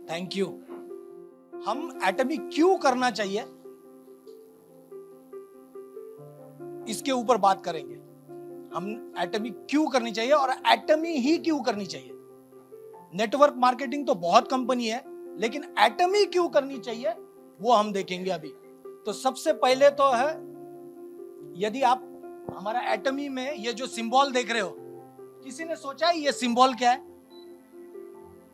Thank you. हम एटमी क्यों करना चाहिए इसके ऊपर बात करेंगे। हम एटमी क्यों करनी चाहिए और एटमी ही क्यों करनी चाहिए। नेटवर्क मार्केटिंग तो बहुत कंपनी है, लेकिन एटमी क्यों करनी चाहिए वो हम देखेंगे अभी। तो सबसे पहले तो है, यदि आप हमारा एटमी में ये जो सिंबल देख रहे हो, किसी ने सोचा है ये सिंबल क्या है?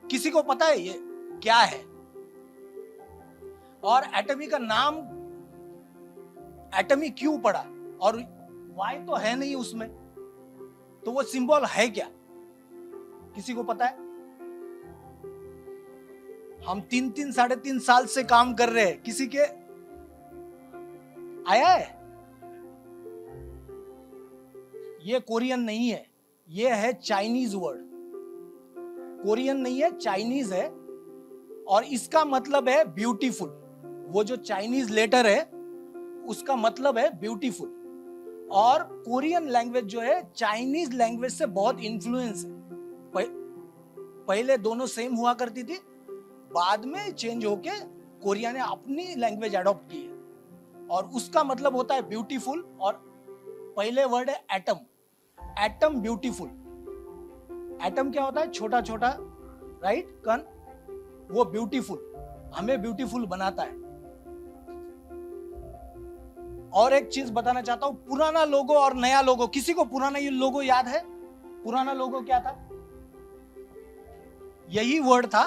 किसी को पता है ये क्या है? और एटमी का नाम एटमी क्यों पड़ा? और वाई तो है नहीं उसमें, तो वो सिंबल है क्या? किसी को पता है? हम 3-3 साढ़े 3 साल से काम कर रहे हैं, किसी के आया है? ये कोरियन नहीं है, ये है चाइनीज वर्ड। कोरियन नहीं है, चाइनीज है, और इसका मतलब है ब्यूटीफुल। वो जो चाइनीज लेटर है उसका मतलब है ब्यूटीफुल। और कोरियन लैंग्वेज जो है चाइनीज लैंग्वेज से बहुत इन्फ्लुएंस है। पहले दोनों सेम हुआ करती थी, बाद में चेंज होके कोरिया ने अपनी लैंग्वेज अडॉप्ट की है, और उसका मतलब होता है ब्यूटीफुल। और पहले वर्ड है एटम। Atom beautiful. एटम क्या होता है? छोटा छोटा, राइट, कण। वो ब्यूटीफुल, हमें ब्यूटीफुल बनाता है। और एक चीज बताना चाहता हूं, पुराना लोगो और नया लोगो, किसी को पुराना ये लोगो याद है? पुराना लोगो क्या था? यही वर्ड था।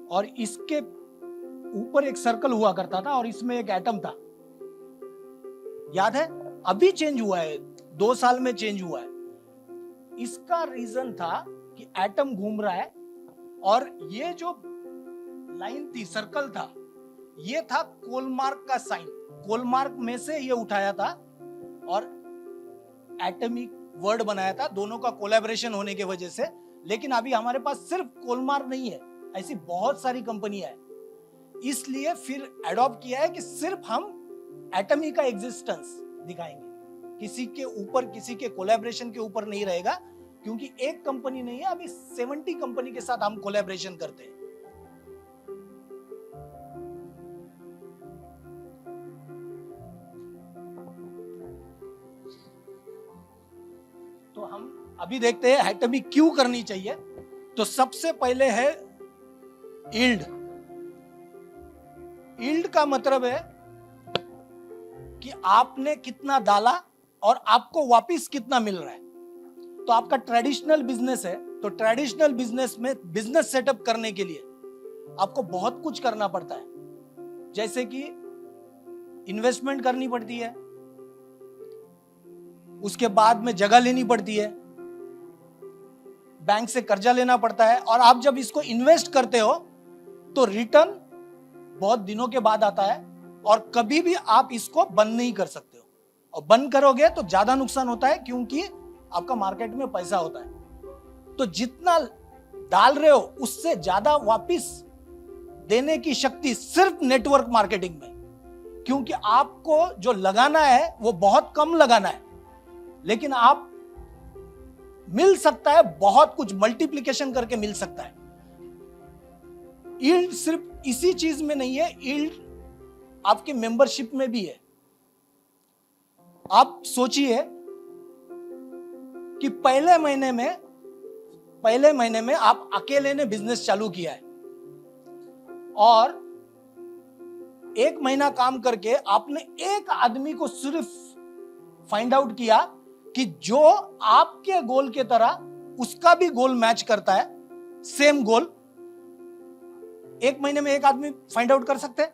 और इसके ऊपर एक सर्कल हुआ करता था और इसमें एक एटम था, याद है? अभी चेंज हुआ है, 2 साल में चेंज हुआ है। इसका रीजन था कि एटम घूम रहा है, और ये जो लाइन थी, सर्कल था, ये था कोलमार्क का साइन। कोलमार्क में से ये उठाया था और एटमिक वर्ड बनाया था, दोनों का कोलैबोरेशन होने की वजह से। लेकिन अभी हमारे पास सिर्फ कोलमार्क नहीं है, ऐसी बहुत सारी कंपनियां हैं, इसलिए फिर अडॉप्ट किया है कि सिर्फ हम एटमी का एग्जिस्टेंस दिखाएंगे, किसी के ऊपर, किसी के कोलैबोरेशन के ऊपर नहीं रहेगा, क्योंकि एक कंपनी नहीं है, अभी 70 कंपनी के साथ हम कोलैबोरेशन करते हैं। तो हम अभी देखते हैं एटमी क्यों करनी चाहिए। तो सबसे पहले है यील्ड। यील्ड का मतलब है कि आपने कितना डाला और आपको वापस कितना मिल रहा है। तो आपका ट्रेडिशनल बिजनेस है, तो ट्रेडिशनल बिजनेस में बिजनेस सेटअप करने के लिए आपको बहुत कुछ करना पड़ता है, जैसे कि इन्वेस्टमेंट करनी पड़ती है, उसके बाद में जगह लेनी पड़ती है, बैंक से कर्जा लेना पड़ता है, और आप जब इसको इन्वेस्ट करते हो तो रिटर्न बहुत दिनों के बाद आता है, और कभी भी आप इसको बंद नहीं कर सकते हो। और बंद करोगे तो ज्यादा नुकसान होता है, क्योंकि आपका मार्केट में पैसा होता है। तो जितना डाल रहे हो उससे ज्यादा वापस देने की शक्ति सिर्फ नेटवर्क मार्केटिंग में, क्योंकि आपको जो लगाना है वो बहुत कम लगाना है, लेकिन आप मिल सकता है बहुत कुछ, मल्टीप्लिकेशन करके मिल सकता है। यील्ड सिर्फ इसी चीज में नहीं है, यील्ड आपके मेंबरशिप में भी है। आप सोचिए कि पहले महीने में आप अकेले ने बिजनेस चालू किया है, और 1 महीना काम करके आपने एक आदमी को सिर्फ फाइंड आउट किया कि जो आपके गोल के तरह उसका भी गोल मैच करता है, सेम गोल। 1 महीने में एक आदमी फाइंड आउट कर सकते हैं?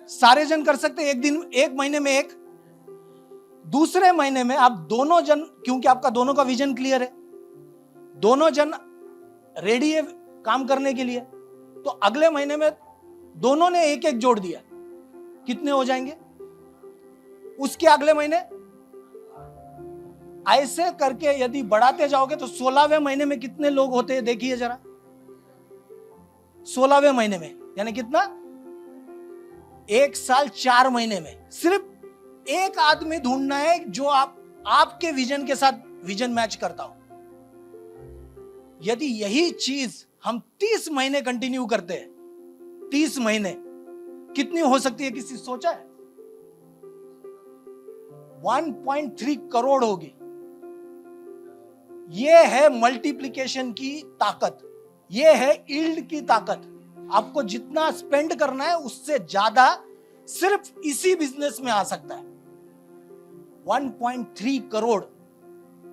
सारे जन कर सकते हैं एक दिन, 1 महीने में एक। दूसरे महीने में आप दोनों जन, क्योंकि आपका दोनों का विजन क्लियर है, दोनों जन रेडी है काम करने के लिए, तो अगले महीने में दोनों ने एक एक जोड़ दिया, कितने हो जाएंगे? उसके अगले महीने ऐसे करके यदि बढ़ाते जाओगे तो 16वें महीने में कितने लोग होते हैं? देखिए जरा, 16वें महीने में यानी कितना? 1 साल 4 महीने में, सिर्फ एक आदमी ढूंढना है जो आपके विजन के साथ विजन मैच करता हो। यदि यही चीज हम 30 महीने कंटिन्यू करते हैं, 30 महीने कितनी हो सकती है, किसी सोचा है? 1.3 करोड़ होगी। यह है मल्टीप्लिकेशन की ताकत, यह है यील्ड की ताकत। आपको जितना स्पेंड करना है उससे ज्यादा सिर्फ इसी बिजनेस में आ सकता है। 1.3 करोड़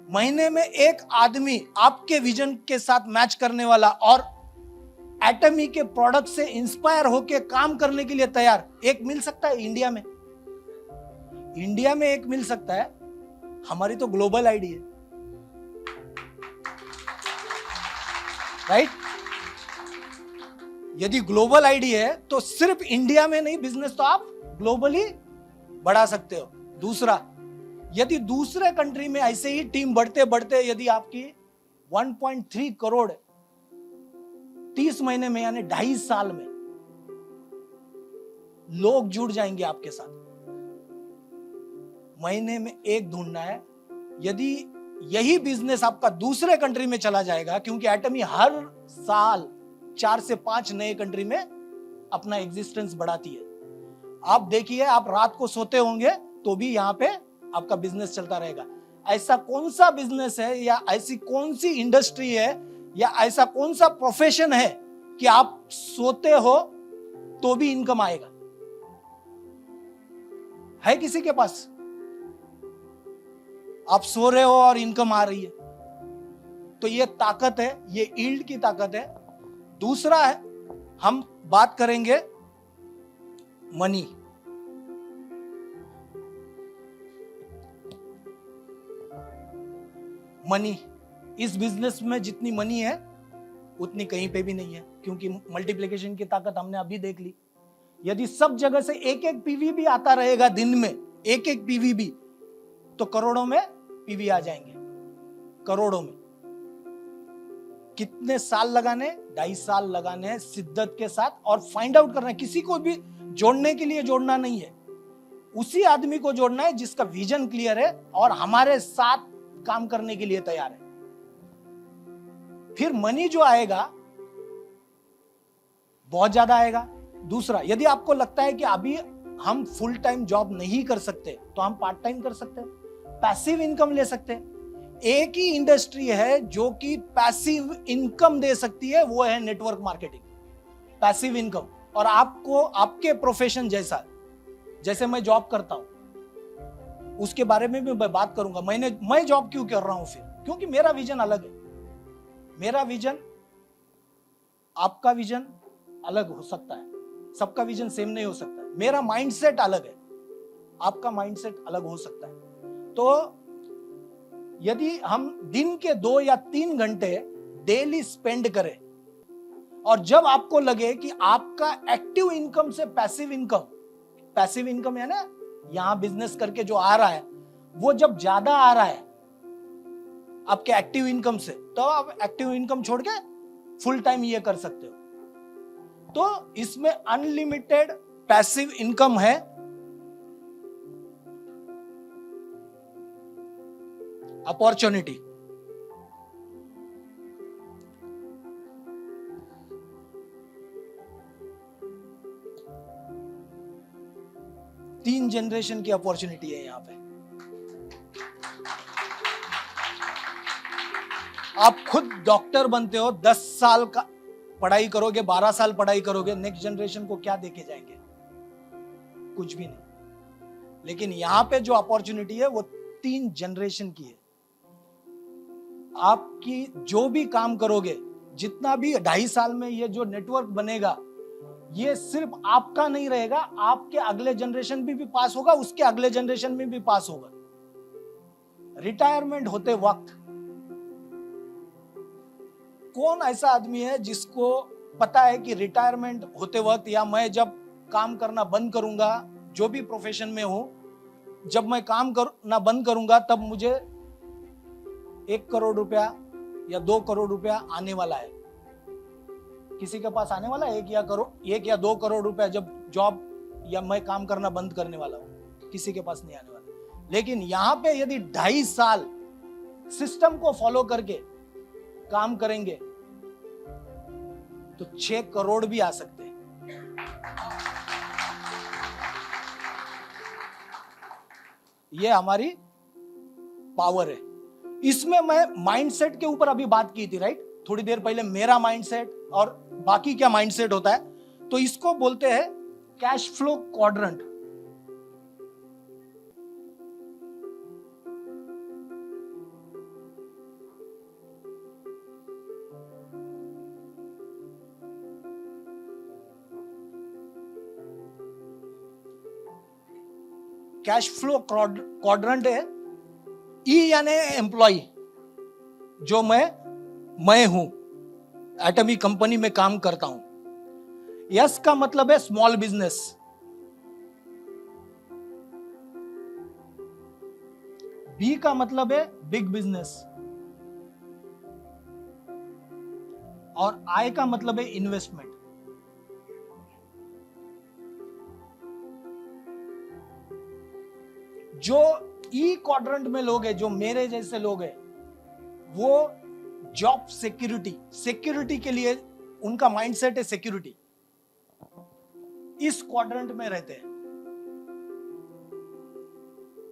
महीने में एक आदमी आपके विजन के साथ मैच करने वाला और एटमी के प्रोडक्ट से इंस्पायर होकर काम करने के लिए तैयार एक मिल सकता है इंडिया में। इंडिया में एक मिल सकता है। हमारी तो ग्लोबल आईडी है, राइट? यदि ग्लोबल आईडी है तो सिर्फ इंडिया में नहीं, बिजनेस तो आप ग्लोबली बढ़ा सकते हो। दूसरा, यदि दूसरे कंट्री में ऐसे ही टीम बढ़ते बढ़ते यदि आपकी 1.3 करोड़ 30 महीने में यानी 2.5 साल में लोग जुड़ जाएंगे आपके साथ। महीने में एक ढूंढना है। यदि यही बिजनेस आपका दूसरे कंट्री में चला जाएगा, क्योंकि एटमी हर साल 4 से 5 नए कंट्री में अपना एग्जिस्टेंस बढ़ाती है। आप देखिए, आप रात को सोते होंगे तो भी यहां पे आपका बिजनेस चलता रहेगा। ऐसा कौन सा बिजनेस है या ऐसी कौन सी इंडस्ट्री है या ऐसा कौन सा प्रोफेशन है कि आप सोते हो तो भी इनकम आएगा? है किसी के पास? आप सो रहे हो और इनकम आ रही है, तो ये ताकत है, ये यील्ड की ताकत है। दूसरा है, हम बात करेंगे मनी। मनी, इस बिजनेस में जितनी मनी है उतनी कहीं पे भी नहीं है, क्योंकि मल्टीप्लिकेशन की ताकत हमने अभी देख ली। यदि सब जगह से एक एक पीवी भी आता रहेगा दिन में, एक एक पीवी भी, तो करोड़ों में पीवी आ जाएंगे, करोड़ों में। कितने साल लगाने? 2.5 साल लगाने हैं शिद्दत के साथ, और फाइंड आउट करना है। किसी को भी जोड़ने के लिए जोड़ना नहीं है, उसी आदमी को जोड़ना है जिसका विजन क्लियर है और हमारे साथ काम करने के लिए तैयार है। फिर मनी जो आएगा बहुत ज्यादा आएगा। दूसरा, यदि आपको लगता है कि अभी हम फुल टाइम जॉब नहीं कर सकते तो हम पार्ट टाइम कर सकते हैं, पैसिव इनकम ले सकते हैं। एक ही इंडस्ट्री है जो कि पैसिव इनकम दे सकती है, वो है नेटवर्क मार्केटिंग, पैसिव इनकम। और आपको आपके प्रोफेशन जैसे मैं जॉब करता हूं उसके बारे में भी मैं बात करूंगा। मैं जॉब क्यों कर रहा हूं? फिर क्योंकि मेरा विजन अलग है। मेरा विजन, आपका विजन अलग हो सकता है, सबका विजन सेम नहीं हो सकता है। मेरा माइंडसेट अलग है, आपका माइंडसेट अलग हो सकता है। तो यदि हम दिन के 2 या 3 घंटे डेली स्पेंड करें, और जब आपको लगे कि आपका एक्टिव इनकम से पैसिव इनकम है ना, यहां बिजनेस करके जो आ रहा है वो जब ज्यादा आ रहा है आपके एक्टिव इनकम से, तो आप एक्टिव इनकम छोड़ के फुल टाइम ये कर सकते हो। तो इसमें अनलिमिटेड पैसिव इनकम है। अपॉर्चुनिटी, तीन जनरेशन की अपॉर्चुनिटी है यहां पे। आप खुद डॉक्टर बनते हो, 10 साल का पढ़ाई करोगे, 12 साल पढ़ाई करोगे, नेक्स्ट जनरेशन को क्या देके जाएंगे? कुछ भी नहीं। लेकिन यहां पे जो अपॉर्चुनिटी है वो 3 जनरेशन की है। आपकी जो भी काम करोगे, जितना भी 2.5 साल में ये जो नेटवर्क बनेगा, ये सिर्फ आपका नहीं रहेगा, आपके अगले जनरेशन भी पास होगा, उसके अगले जनरेशन में भी पास होगा। रिटायरमेंट होते वक्त कौन ऐसा आदमी है जिसको पता है कि रिटायरमेंट होते वक्त या मैं जब काम करना बंद करूंगा, जो भी प्रोफेशन में हूं, जब मैं काम करना बंद करूंगा तब मुझे 1 करोड़ रुपया या 2 करोड़ रुपया आने वाला है? किसी के पास आने वाला है 1 या 2 करोड़ रुपया जब जॉब या मैं काम करना बंद करने वाला हूं? किसी के पास नहीं आने वाला। लेकिन यहां पे यदि 2.5 साल सिस्टम को फॉलो करके काम करेंगे तो 6 करोड़ भी आ सकते हैं। ये हमारी पावर है। इसमें मैं माइंडसेट के ऊपर अभी बात की थी, राइट? थोड़ी देर पहले मेरा माइंडसेट और बाकी क्या माइंडसेट होता है, तो इसको बोलते हैं cash flow quadrant. Cash flow quadrant है। ई यानी एम्प्लॉय, जो मैं हूं, एटमी कंपनी में काम करता हूं। यस का मतलब है स्मॉल बिजनेस। बी का मतलब है बिग बिजनेस। और आई का मतलब है इन्वेस्टमेंट। जो ई क्वाड्रेंट में लोग हैं, जो मेरे जैसे लोग हैं, वो जॉब सिक्योरिटी के लिए उनका माइंडसेट है सिक्योरिटी, इस क्वाड्रेंट में रहते हैं।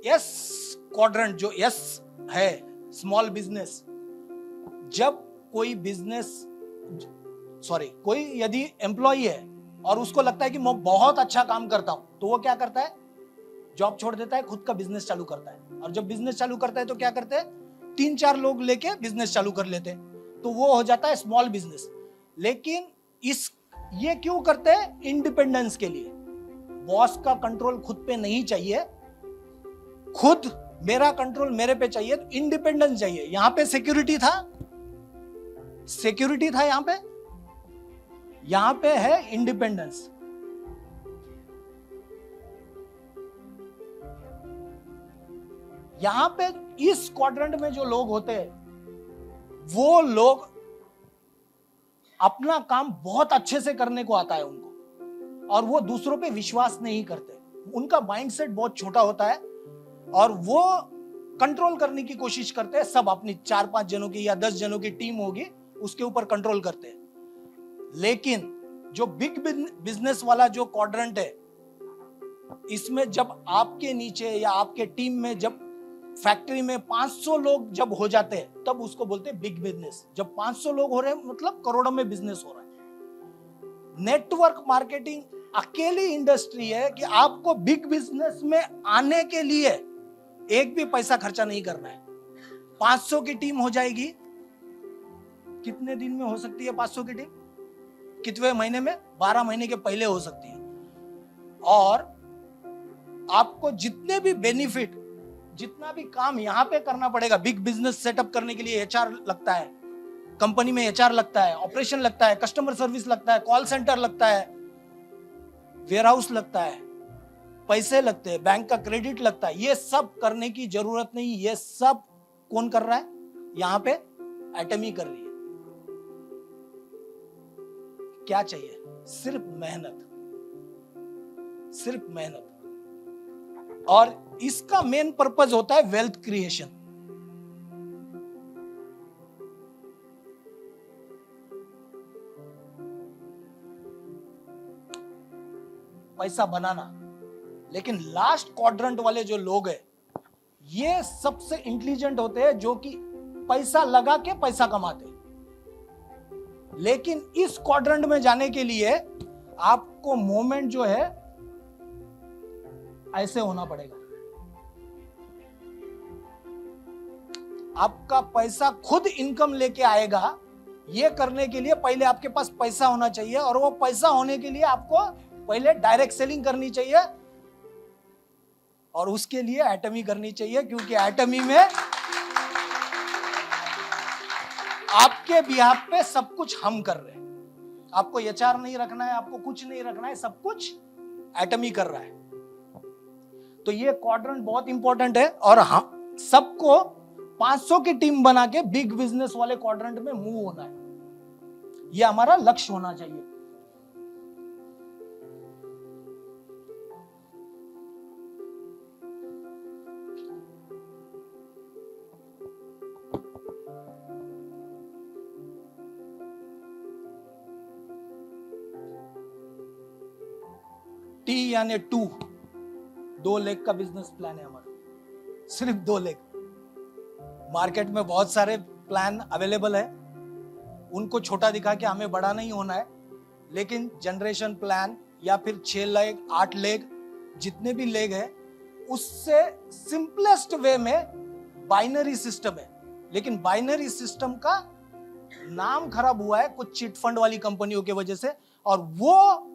यस क्वाड्रेंट जो यस है, स्मॉल बिजनेस, जब कोई यदि एम्प्लॉय है और उसको लगता है कि मैं बहुत अच्छा काम करता हूं, तो वो क्या करता है? जॉब छोड़ देता है, खुद का बिजनेस चालू करता है। और जब बिजनेस चालू करता है तो क्या करते हैं? 3-4 लोग लेके बिजनेस चालू कर लेते हैं, तो वो हो जाता है स्मॉल बिजनेस। लेकिन ये क्यों करते हैं? इंडिपेंडेंस के लिए। बॉस का कंट्रोल खुद पे नहीं चाहिए, खुद मेरा कंट्रोल मेरे पे चाहिए, तो इंडिपेंडेंस चाहिए। यहां पे सिक्योरिटी था यहां पे है इंडिपेंडेंस। यहां पे इस क्वाड्रेंट में जो लोग होते हैं, वो लोग अपना काम बहुत अच्छे से करने को आता है उनको, और वो दूसरों पे विश्वास नहीं करते। उनका माइंडसेट बहुत छोटा होता है और वो कंट्रोल करने की कोशिश करते हैं। सब अपनी 4-5 जनों की या 10 जनों की टीम होगी, उसके ऊपर कंट्रोल करते हैं। लेकिन जो बिग बिजनेस वाला जो क्वाड्रेंट है, इसमें जब आपके नीचे या आपके टीम में जब फैक्ट्री में 500 लोग जब हो जाते हैं, तब उसको बोलते हैं बिग बिजनेस। जब 500 लोग हो रहे हैं, मतलब करोड़ों में बिजनेस हो रहा है। नेटवर्क मार्केटिंग अकेली इंडस्ट्री है कि आपको बिग बिजनेस में आने के लिए एक भी पैसा खर्चा नहीं करना है। 500 की टीम हो जाएगी। कितने दिन में हो सकती है 500 की टीम? कितने महीने में? 12 महीने के पहले हो सकती है। और आपको जितने भी बेनिफिट, जितना भी काम यहां पे करना पड़ेगा, बिग बिजनेस सेटअप करने के लिए एचआर लगता है, कंपनी में एचआर लगता है, ऑपरेशन लगता है, कस्टमर सर्विस लगता है, कॉल सेंटर लगता है, वेयरहाउस लगता है, पैसे लगते हैं, बैंक का क्रेडिट लगता है। ये सब करने की जरूरत नहीं। ये सब कौन कर रहा है? यहां पे एटमी कर रही है। क्या चाहिए? सिर्फ मेहनत, सिर्फ मेहनत। और इसका मेन पर्पस होता है वेल्थ क्रिएशन। पैसा बनाना। लेकिन लास्ट क्वाड्रेंट वाले जो लोग हैं, ये सबसे इंटेलिजेंट होते हैं, जो कि पैसा लगा के पैसा कमाते हैं। लेकिन इस क्वाड्रेंट में जाने के लिए आपको मोमेंट जो है ऐसे होना पड़ेगा। आपका पैसा खुद इनकम लेके आएगा। ये करने के लिए पहले आपके पास पैसा होना चाहिए, और वो पैसा होने के लिए आपको पहले डायरेक्ट सेलिंग करनी चाहिए, और उसके लिए एटमी करनी चाहिए। क्योंकि एटमी में आपके बिहाफ पे सब कुछ हम कर रहे हैं। आपको एचआर नहीं रखना है, आपको कुछ नहीं रखना है, सब कुछ एटमी कर रहा है। तो ये क्वाड्रेंट बहुत इंपॉर्टेंट है, और हम सबको 500 की टीम बना के बिग बिजनेस वाले क्वाड्रेंट में मूव होना है। ये हमारा लक्ष्य होना चाहिए। टी यानी 2 लेग का बिजनेस प्लान है हमारा, सिर्फ 2 लेग। मार्केट में बहुत सारे प्लान अवेलेबल है, उनको छोटा दिखा के हमें बड़ा नहीं होना है, लेकिन जनरेशन प्लान या फिर 6 लेग 8 लेग जितने भी लेग है, उससे सिंपलेस्ट वे में बाइनरी सिस्टम है। लेकिन बाइनरी सिस्टम का नाम खराब हुआ है कुछ चिट फंड वाली कंपनियों की वजह से, और वो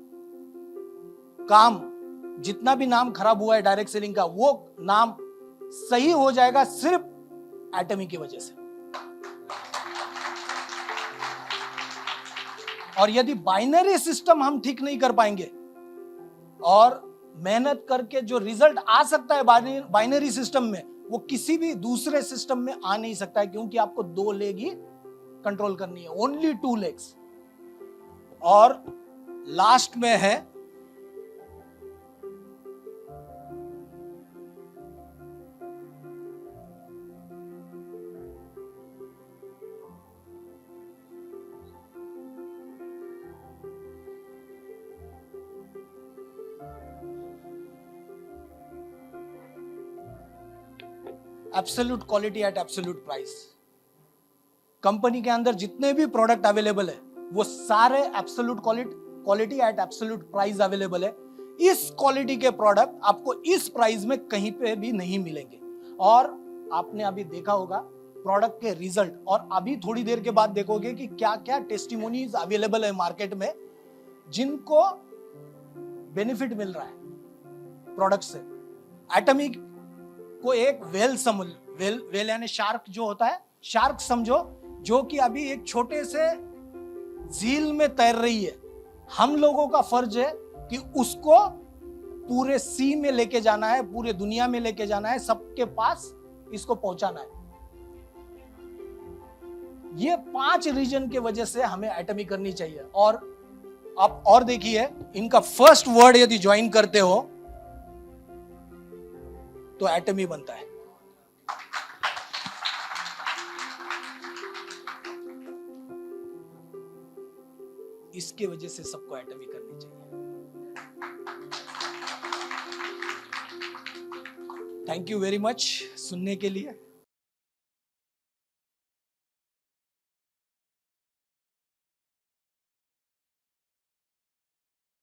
काम जितना भी नाम खराब हुआ है डायरेक्ट सेलिंग का, वो नाम सही हो जाएगा सिर्फ एटमी की वजह से। और यदि बाइनरी सिस्टम हम ठीक नहीं कर पाएंगे और मेहनत करके जो रिजल्ट आ सकता है बाइनरी सिस्टम में, वो किसी भी दूसरे सिस्टम में आ नहीं सकता है, क्योंकि आपको 2 लेग ही कंट्रोल करनी है, ओनली 2 लेग्स। और लास्ट में है absolute quality eight absolute price. Company के अंदर जितने भी प्रोडक्ट अवेलेबल है वो सारे absolute quality eight absolute price available है। इस क्वालिटी के प्रोडक्ट आपको इस प्राइस में कहीं पे भी नहीं मिलेंगे। और आपने अभी देखा होगा प्रोडक्ट के रिजल्ट, और अभी थोड़ी देर के बाद देखोगे कि क्या क्या टेस्टिमोनीज अवेलेबल है मार्केट में जिनको बेनिफिट मिल रहा है प्रोडक्ट से। एटॉमिक को एक वेल यानी शार्क जो होता है, शार्क समझो, जो कि अभी एक छोटे से झील में तैर रही है। हम लोगों का फर्ज है कि उसको पूरे सी में लेके जाना है, पूरे दुनिया में लेके जाना है, सबके पास इसको पहुंचाना है। ये 5 रीजन के वजह से हमें एटमी करनी चाहिए। और आप और देखिए, इनका फर्स्ट वर्ड यदि ज्वाइन करते हो तो एटमी बनता है। इसके वजह से सबको एटमी करनी चाहिए। थैंक यू वेरी मच सुनने के लिए।